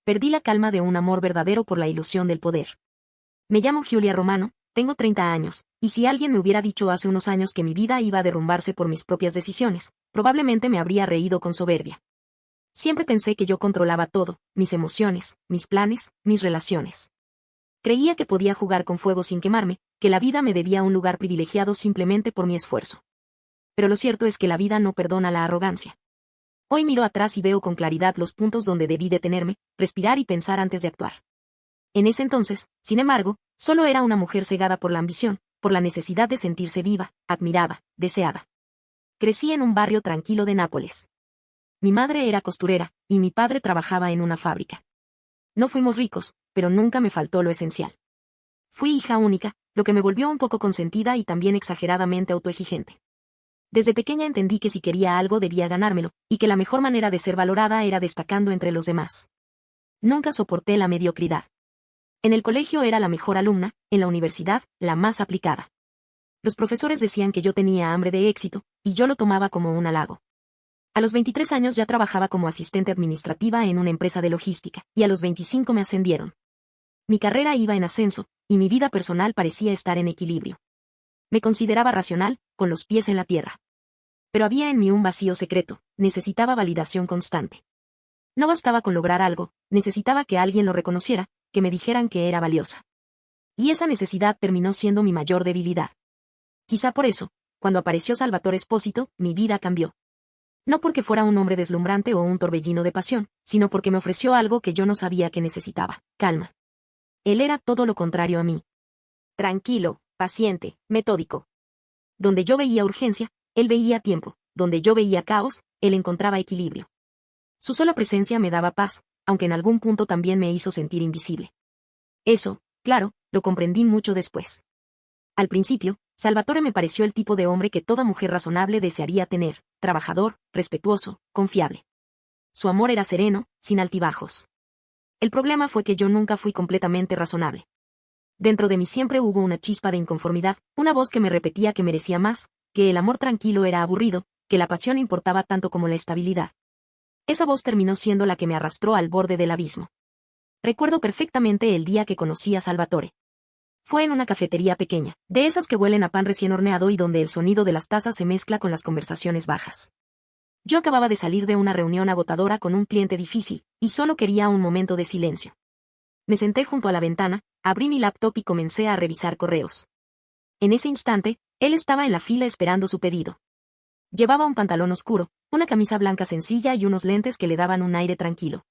Perdí la calma de un amor verdadero por la ilusión del poder. Me llamo Giulia Romano, tengo 30 años, y si alguien me hubiera dicho hace unos años que mi vida iba a derrumbarse por mis propias decisiones, probablemente me habría reído con soberbia. Siempre pensé que yo controlaba todo, mis emociones, mis planes, mis relaciones. Creía que podía jugar con fuego sin quemarme, que la vida me debía un lugar privilegiado simplemente por mi esfuerzo. Pero lo cierto es que la vida no perdona la arrogancia. Hoy miro atrás y veo con claridad los puntos donde debí detenerme, respirar y pensar antes de actuar. En ese entonces, sin embargo, solo era una mujer cegada por la ambición, por la necesidad de sentirse viva, admirada, deseada. Crecí en un barrio tranquilo de Nápoles. Mi madre era costurera, y mi padre trabajaba en una fábrica. No fuimos ricos, pero nunca me faltó lo esencial. Fui hija única, lo que me volvió un poco consentida y también exageradamente autoexigente. Desde pequeña entendí que si quería algo debía ganármelo, y que la mejor manera de ser valorada era destacando entre los demás. Nunca soporté la mediocridad. En el colegio era la mejor alumna, en la universidad, la más aplicada. Los profesores decían que yo tenía hambre de éxito, y yo lo tomaba como un halago. A los 23 años ya trabajaba como asistente administrativa en una empresa de logística, y a los 25 me ascendieron. Mi carrera iba en ascenso, y mi vida personal parecía estar en equilibrio. Me consideraba racional, con los pies en la tierra. Pero había en mí un vacío secreto, necesitaba validación constante. No bastaba con lograr algo, necesitaba que alguien lo reconociera, que me dijeran que era valiosa. Y esa necesidad terminó siendo mi mayor debilidad. Quizá por eso, cuando apareció Salvatore Espósito, mi vida cambió. No porque fuera un hombre deslumbrante o un torbellino de pasión, sino porque me ofreció algo que yo no sabía que necesitaba: calma. Él era todo lo contrario a mí. Tranquilo, paciente, metódico. Donde yo veía urgencia, él veía tiempo; donde yo veía caos, él encontraba equilibrio. Su sola presencia me daba paz, aunque en algún punto también me hizo sentir invisible. Eso, claro, lo comprendí mucho después. Al principio, Salvatore me pareció el tipo de hombre que toda mujer razonable desearía tener: trabajador, respetuoso, confiable. Su amor era sereno, sin altibajos. El problema fue que yo nunca fui completamente razonable. Dentro de mí siempre hubo una chispa de inconformidad, una voz que me repetía que merecía más, que el amor tranquilo era aburrido, que la pasión importaba tanto como la estabilidad. Esa voz terminó siendo la que me arrastró al borde del abismo. Recuerdo perfectamente el día que conocí a Salvatore. Fue en una cafetería pequeña, de esas que huelen a pan recién horneado y donde el sonido de las tazas se mezcla con las conversaciones bajas. Yo acababa de salir de una reunión agotadora con un cliente difícil, y solo quería un momento de silencio. Me senté junto a la ventana, abrí mi laptop y comencé a revisar correos. En ese instante, él estaba en la fila esperando su pedido. Llevaba un pantalón oscuro, una camisa blanca sencilla y unos lentes que le daban un aire tranquilo.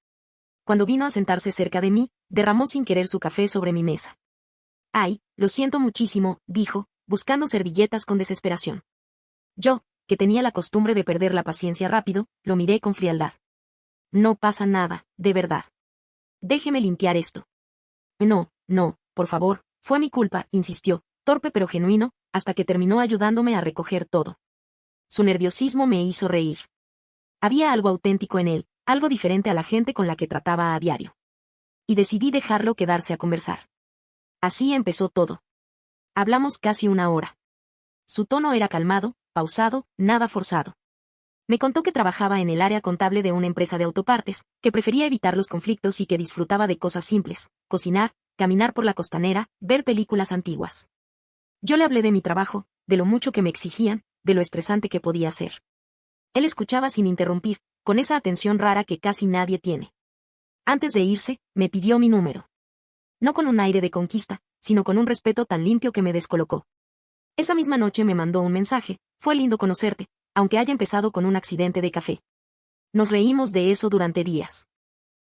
Cuando vino a sentarse cerca de mí, derramó sin querer su café sobre mi mesa. «Ay, lo siento muchísimo», dijo, buscando servilletas con desesperación. Yo, que tenía la costumbre de perder la paciencia rápido, lo miré con frialdad. «No pasa nada, de verdad. Déjeme limpiar esto». «No, no, por favor, fue mi culpa», insistió, torpe pero genuino, hasta que terminó ayudándome a recoger todo. Su nerviosismo me hizo reír. Había algo auténtico en él, algo diferente a la gente con la que trataba a diario. Y decidí dejarlo quedarse a conversar. Así empezó todo. Hablamos casi una hora. Su tono era calmado, pausado, nada forzado. Me contó que trabajaba en el área contable de una empresa de autopartes, que prefería evitar los conflictos y que disfrutaba de cosas simples: cocinar, caminar por la costanera, ver películas antiguas. Yo le hablé de mi trabajo, de lo mucho que me exigían, de lo estresante que podía ser. Él escuchaba sin interrumpir, con esa atención rara que casi nadie tiene. Antes de irse, me pidió mi número. No con un aire de conquista, sino con un respeto tan limpio que me descolocó. Esa misma noche me mandó un mensaje: «Fue lindo conocerte, aunque haya empezado con un accidente de café». Nos reímos de eso durante días.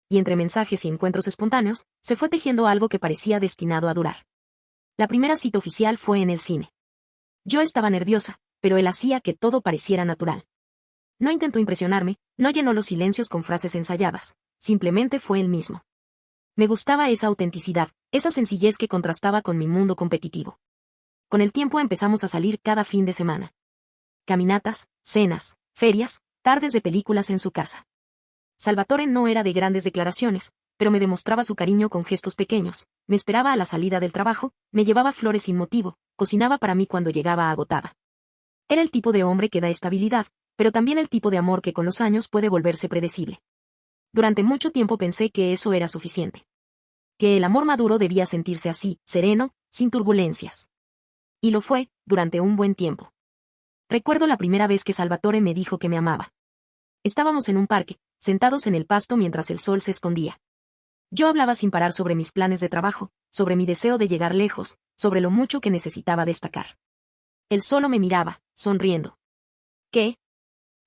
Y entre mensajes y encuentros espontáneos, se fue tejiendo algo que parecía destinado a durar. La primera cita oficial fue en el cine. Yo estaba nerviosa, pero él hacía que todo pareciera natural. No intentó impresionarme, no llenó los silencios con frases ensayadas, simplemente fue él mismo. Me gustaba esa autenticidad, esa sencillez que contrastaba con mi mundo competitivo. Con el tiempo empezamos a salir cada fin de semana. Caminatas, cenas, ferias, tardes de películas en su casa. Salvatore no era de grandes declaraciones, pero me demostraba su cariño con gestos pequeños: me esperaba a la salida del trabajo, me llevaba flores sin motivo, cocinaba para mí cuando llegaba agotada. Era el tipo de hombre que da estabilidad, pero también el tipo de amor que con los años puede volverse predecible. Durante mucho tiempo pensé que eso era suficiente. Que el amor maduro debía sentirse así, sereno, sin turbulencias. Y lo fue, durante un buen tiempo. Recuerdo la primera vez que Salvatore me dijo que me amaba. Estábamos en un parque, sentados en el pasto mientras el sol se escondía. Yo hablaba sin parar sobre mis planes de trabajo, sobre mi deseo de llegar lejos, sobre lo mucho que necesitaba destacar. Él solo me miraba, sonriendo. ¿Qué?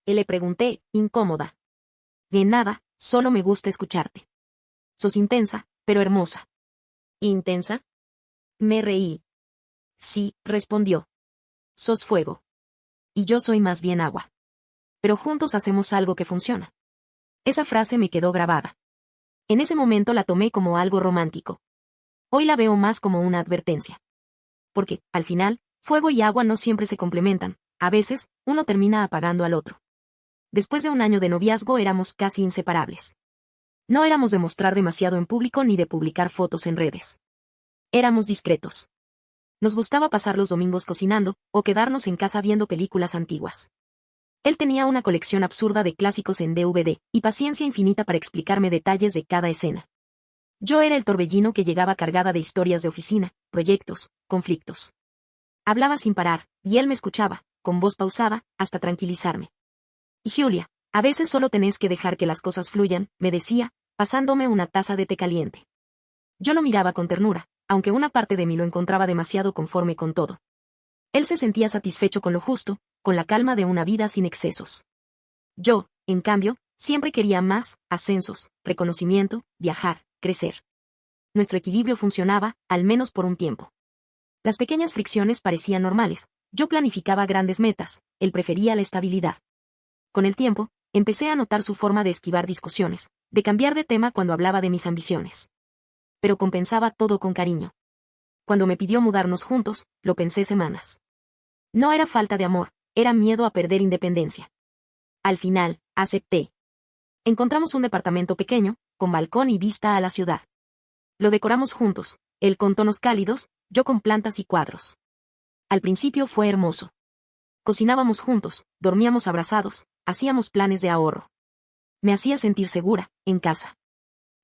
Le pregunté, incómoda. De nada, solo me gusta escucharte. Sos intensa, pero hermosa. ¿Intensa? Me reí. Sí, respondió. Sos fuego. Y yo soy más bien agua. Pero juntos hacemos algo que funciona. Esa frase me quedó grabada. En ese momento la tomé como algo romántico. Hoy la veo más como una advertencia. Porque, al final, fuego y agua no siempre se complementan, a veces, uno termina apagando al otro. Después de un año de noviazgo éramos casi inseparables. No éramos de mostrar demasiado en público ni de publicar fotos en redes. Éramos discretos. Nos gustaba pasar los domingos cocinando, o quedarnos en casa viendo películas antiguas. Él tenía una colección absurda de clásicos en DVD, y paciencia infinita para explicarme detalles de cada escena. Yo era el torbellino que llegaba cargada de historias de oficina, proyectos, conflictos. Hablaba sin parar, y él me escuchaba, con voz pausada, hasta tranquilizarme. Y Julia, a veces solo tenés que dejar que las cosas fluyan, me decía, pasándome una taza de té caliente. Yo lo miraba con ternura, aunque una parte de mí lo encontraba demasiado conforme con todo. Él se sentía satisfecho con lo justo, con la calma de una vida sin excesos. Yo, en cambio, siempre quería más, ascensos, reconocimiento, viajar, crecer. Nuestro equilibrio funcionaba, al menos por un tiempo. Las pequeñas fricciones parecían normales, yo planificaba grandes metas, él prefería la estabilidad. Con el tiempo, empecé a notar su forma de esquivar discusiones, de cambiar de tema cuando hablaba de mis ambiciones. Pero compensaba todo con cariño. Cuando me pidió mudarnos juntos, lo pensé semanas. No era falta de amor, era miedo a perder independencia. Al final, acepté. Encontramos un departamento pequeño, con balcón y vista a la ciudad. Lo decoramos juntos, él con tonos cálidos, yo con plantas y cuadros. Al principio fue hermoso. Cocinábamos juntos, dormíamos abrazados, hacíamos planes de ahorro. Me hacía sentir segura, en casa.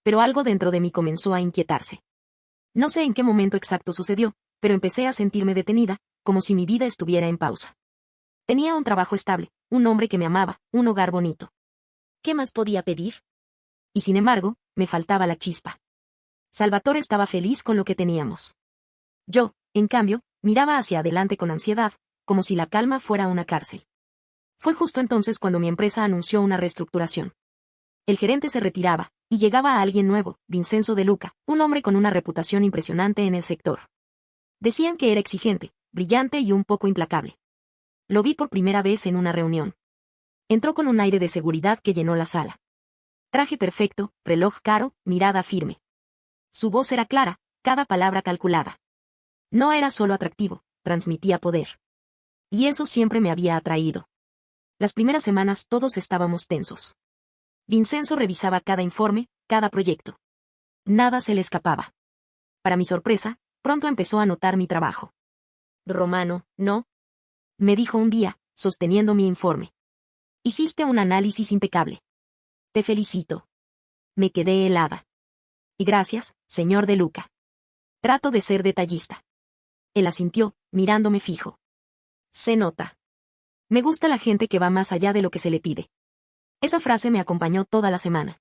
Pero algo dentro de mí comenzó a inquietarse. No sé en qué momento exacto sucedió, pero empecé a sentirme detenida, como si mi vida estuviera en pausa. Tenía un trabajo estable, un hombre que me amaba, un hogar bonito. ¿Qué más podía pedir? Y sin embargo, me faltaba la chispa. Salvatore estaba feliz con lo que teníamos. Yo, en cambio, miraba hacia adelante con ansiedad, como si la calma fuera una cárcel. Fue justo entonces cuando mi empresa anunció una reestructuración. El gerente se retiraba, y llegaba alguien nuevo, Vincenzo De Luca, un hombre con una reputación impresionante en el sector. Decían que era exigente, brillante y un poco implacable. Lo vi por primera vez en una reunión. Entró con un aire de seguridad que llenó la sala. Traje perfecto, reloj caro, mirada firme. Su voz era clara, cada palabra calculada. No era solo atractivo, transmitía poder. Y eso siempre me había atraído. Las primeras semanas todos estábamos tensos. Vincenzo revisaba cada informe, cada proyecto. Nada se le escapaba. Para mi sorpresa, pronto empezó a notar mi trabajo. Romano, ¿no? Me dijo un día, sosteniendo mi informe. Hiciste un análisis impecable. Te felicito. Me quedé helada. Y gracias, señor De Luca. Trato de ser detallista. Él asintió, mirándome fijo. Se nota. Me gusta la gente que va más allá de lo que se le pide. Esa frase me acompañó toda la semana.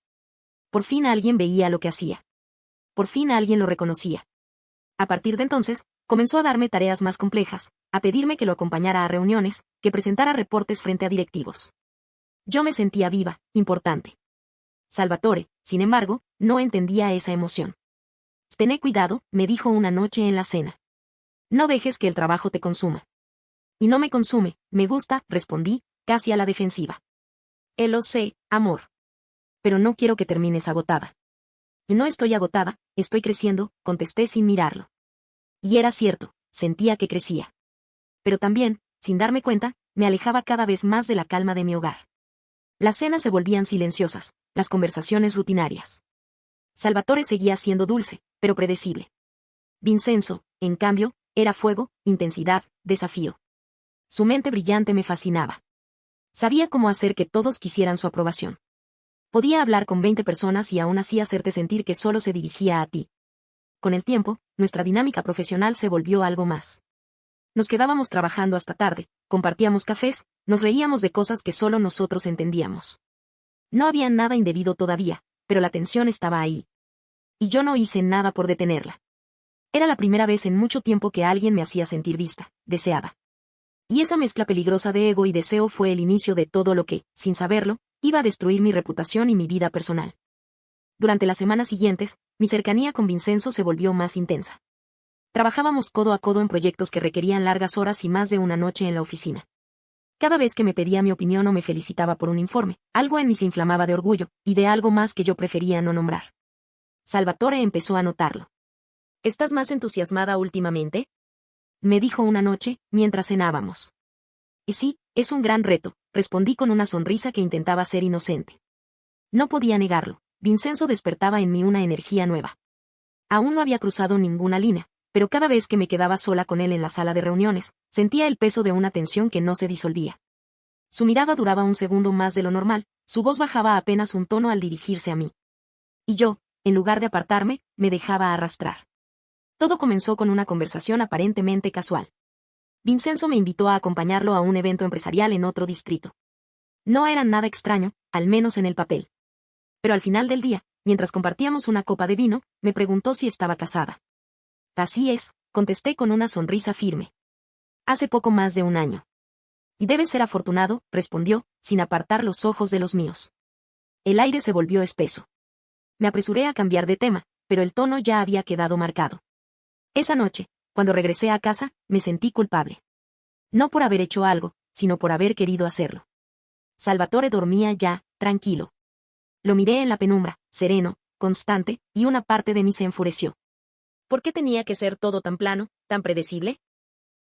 Por fin alguien veía lo que hacía. Por fin alguien lo reconocía. A partir de entonces, comenzó a darme tareas más complejas, a pedirme que lo acompañara a reuniones, que presentara reportes frente a directivos. Yo me sentía viva, importante. Salvatore, sin embargo, no entendía esa emoción. Tené cuidado, me dijo una noche en la cena. No dejes que el trabajo te consuma. Y no me consume, me gusta, respondí, casi a la defensiva. Lo sé, amor. Pero no quiero que termines agotada. No estoy agotada, estoy creciendo, contesté sin mirarlo. Y era cierto, sentía que crecía. Pero también, sin darme cuenta, me alejaba cada vez más de la calma de mi hogar. Las cenas se volvían silenciosas, las conversaciones rutinarias. Salvatore seguía siendo dulce, pero predecible. Vincenzo, en cambio, era fuego, intensidad, desafío. Su mente brillante me fascinaba. Sabía cómo hacer que todos quisieran su aprobación. Podía hablar con 20 personas y aún así hacerte sentir que solo se dirigía a ti. Con el tiempo, nuestra dinámica profesional se volvió algo más. Nos quedábamos trabajando hasta tarde, compartíamos cafés, nos reíamos de cosas que solo nosotros entendíamos. No había nada indebido todavía, pero la tensión estaba ahí. Y yo no hice nada por detenerla. Era la primera vez en mucho tiempo que alguien me hacía sentir vista, deseada. Y esa mezcla peligrosa de ego y deseo fue el inicio de todo lo que, sin saberlo, iba a destruir mi reputación y mi vida personal. Durante las semanas siguientes, mi cercanía con Vincenzo se volvió más intensa. Trabajábamos codo a codo en proyectos que requerían largas horas y más de una noche en la oficina. Cada vez que me pedía mi opinión o me felicitaba por un informe, algo en mí se inflamaba de orgullo, y de algo más que yo prefería no nombrar. Salvatore empezó a notarlo. ¿Estás más entusiasmada últimamente?, me dijo una noche, mientras cenábamos. Y sí, es un gran reto, respondí con una sonrisa que intentaba ser inocente. No podía negarlo, Vincenzo despertaba en mí una energía nueva. Aún no había cruzado ninguna línea, pero cada vez que me quedaba sola con él en la sala de reuniones, sentía el peso de una tensión que no se disolvía. Su mirada duraba un segundo más de lo normal, su voz bajaba apenas un tono al dirigirse a mí. Y yo, en lugar de apartarme, me dejaba arrastrar. Todo comenzó con una conversación aparentemente casual. Vincenzo me invitó a acompañarlo a un evento empresarial en otro distrito. No era nada extraño, al menos en el papel. Pero al final del día, mientras compartíamos una copa de vino, me preguntó si estaba casada. Así es, contesté con una sonrisa firme. Hace poco más de un año. Y debes ser afortunado, respondió, sin apartar los ojos de los míos. El aire se volvió espeso. Me apresuré a cambiar de tema, pero el tono ya había quedado marcado. Esa noche, cuando regresé a casa, me sentí culpable. No por haber hecho algo, sino por haber querido hacerlo. Salvatore dormía ya, tranquilo. Lo miré en la penumbra, sereno, constante, y una parte de mí se enfureció. ¿Por qué tenía que ser todo tan plano, tan predecible?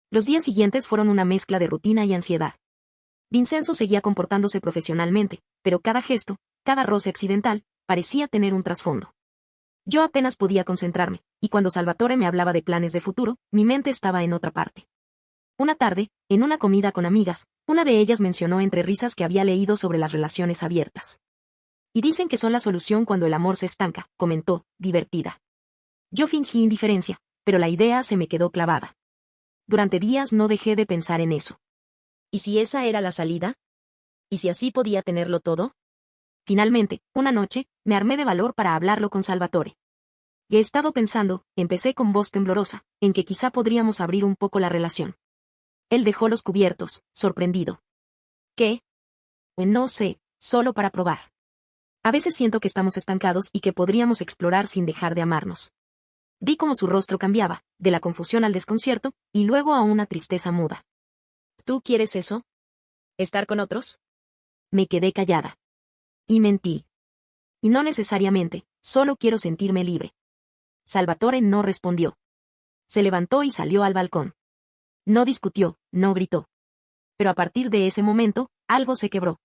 Los días siguientes fueron una mezcla de rutina y ansiedad. Vincenzo seguía comportándose profesionalmente, pero cada gesto, cada roce accidental, parecía tener un trasfondo. Yo apenas podía concentrarme, y cuando Salvatore me hablaba de planes de futuro, mi mente estaba en otra parte. Una tarde, en una comida con amigas, una de ellas mencionó entre risas que había leído sobre las relaciones abiertas. Y dicen que son la solución cuando el amor se estanca, comentó, divertida. Yo fingí indiferencia, pero la idea se me quedó clavada. Durante días no dejé de pensar en eso. ¿Y si esa era la salida? ¿Y si así podía tenerlo todo? Finalmente, una noche, me armé de valor para hablarlo con Salvatore. He estado pensando, empecé con voz temblorosa, en que quizá podríamos abrir un poco la relación. Él dejó los cubiertos, sorprendido. ¿Qué? No sé, solo para probar. A veces siento que estamos estancados y que podríamos explorar sin dejar de amarnos. Vi cómo su rostro cambiaba, de la confusión al desconcierto, y luego a una tristeza muda. ¿Tú quieres eso? ¿Estar con otros? Me quedé callada. Y mentí. Y no necesariamente, solo quiero sentirme libre. Salvatore no respondió. Se levantó y salió al balcón. No discutió, no gritó. Pero a partir de ese momento, algo se quebró.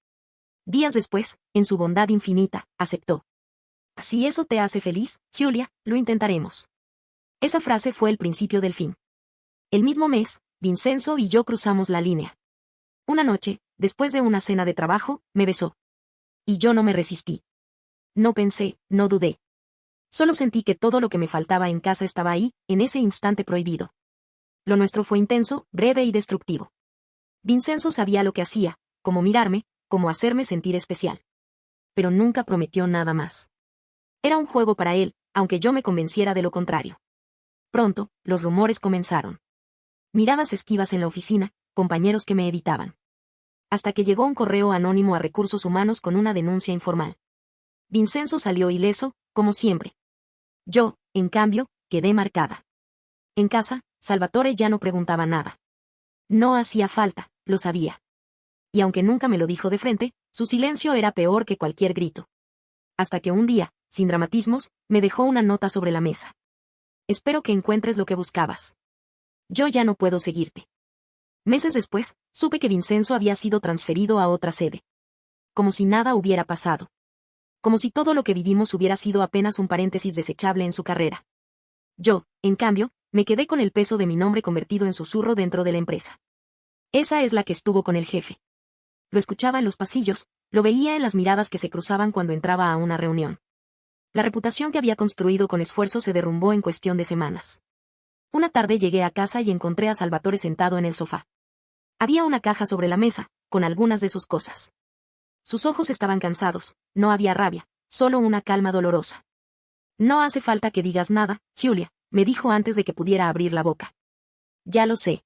Días después, en su bondad infinita, aceptó. Si eso te hace feliz, Giulia, lo intentaremos. Esa frase fue el principio del fin. El mismo mes, Vincenzo y yo cruzamos la línea. Una noche, después de una cena de trabajo, me besó. Y yo no me resistí. No pensé, no dudé. Solo sentí que todo lo que me faltaba en casa estaba ahí, en ese instante prohibido. Lo nuestro fue intenso, breve y destructivo. Vincenzo sabía lo que hacía, cómo mirarme, cómo hacerme sentir especial. Pero nunca prometió nada más. Era un juego para él, aunque yo me convenciera de lo contrario. Pronto, los rumores comenzaron. Miradas esquivas en la oficina, compañeros que me evitaban. Hasta que llegó un correo anónimo a Recursos Humanos con una denuncia informal. Vincenzo salió ileso, como siempre. Yo, en cambio, quedé marcada. En casa, Salvatore ya no preguntaba nada. No hacía falta, lo sabía. Y aunque nunca me lo dijo de frente, su silencio era peor que cualquier grito. Hasta que un día, sin dramatismos, me dejó una nota sobre la mesa. Espero que encuentres lo que buscabas. Yo ya no puedo seguirte. Meses después, supe que Vincenzo había sido transferido a otra sede. Como si nada hubiera pasado. Como si todo lo que vivimos hubiera sido apenas un paréntesis desechable en su carrera. Yo, en cambio, me quedé con el peso de mi nombre convertido en susurro dentro de la empresa. Esa es la que estuvo con el jefe. Lo escuchaba en los pasillos, Lo veía en las miradas que se cruzaban cuando entraba a una reunión. La reputación que había construido con esfuerzo se derrumbó en cuestión de semanas. Una tarde llegué a casa y encontré a Salvatore sentado en el sofá. Había una caja sobre la mesa, con algunas de sus cosas. Sus ojos estaban cansados, no había rabia, solo una calma dolorosa. No hace falta que digas nada, Giulia, me dijo antes de que pudiera abrir la boca. Ya lo sé.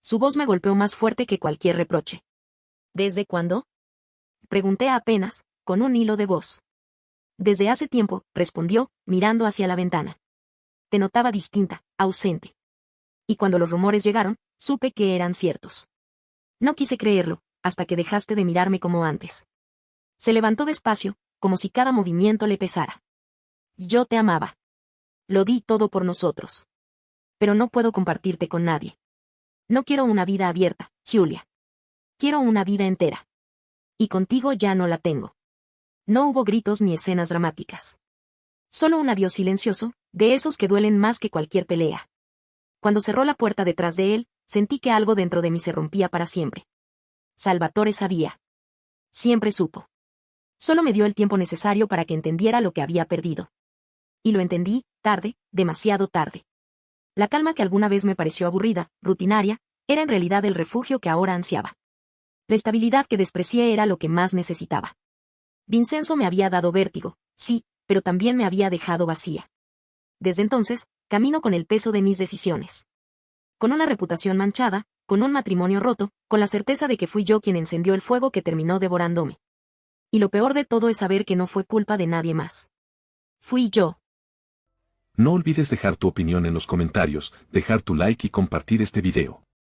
Su voz me golpeó más fuerte que cualquier reproche. ¿Desde cuándo? Pregunté apenas, con un hilo de voz. Desde hace tiempo, respondió, mirando hacia la ventana. Te notaba distinta, ausente. Y cuando los rumores llegaron, supe que eran ciertos. No quise creerlo, hasta que dejaste de mirarme como antes. Se levantó despacio, como si cada movimiento le pesara. Yo te amaba. Lo di todo por nosotros. Pero no puedo compartirte con nadie. No quiero una vida abierta, Giulia. Quiero una vida entera. Y contigo ya no la tengo. No hubo gritos ni escenas dramáticas. Solo un adiós silencioso, de esos que duelen más que cualquier pelea. Cuando cerró la puerta detrás de él, sentí que algo dentro de mí se rompía para siempre. Salvatore sabía. Siempre supo. Solo me dio el tiempo necesario para que entendiera lo que había perdido. Y lo entendí, tarde, demasiado tarde. La calma que alguna vez me pareció aburrida, rutinaria, era en realidad el refugio que ahora ansiaba. La estabilidad que desprecié era lo que más necesitaba. Vincenzo me había dado vértigo, sí, pero también me había dejado vacía. Desde entonces, camino con el peso de mis decisiones. Con una reputación manchada, con un matrimonio roto, con la certeza de que fui yo quien encendió el fuego que terminó devorándome. Y lo peor de todo es saber que no fue culpa de nadie más. Fui yo. No olvides dejar tu opinión en los comentarios, dejar tu like y compartir este video.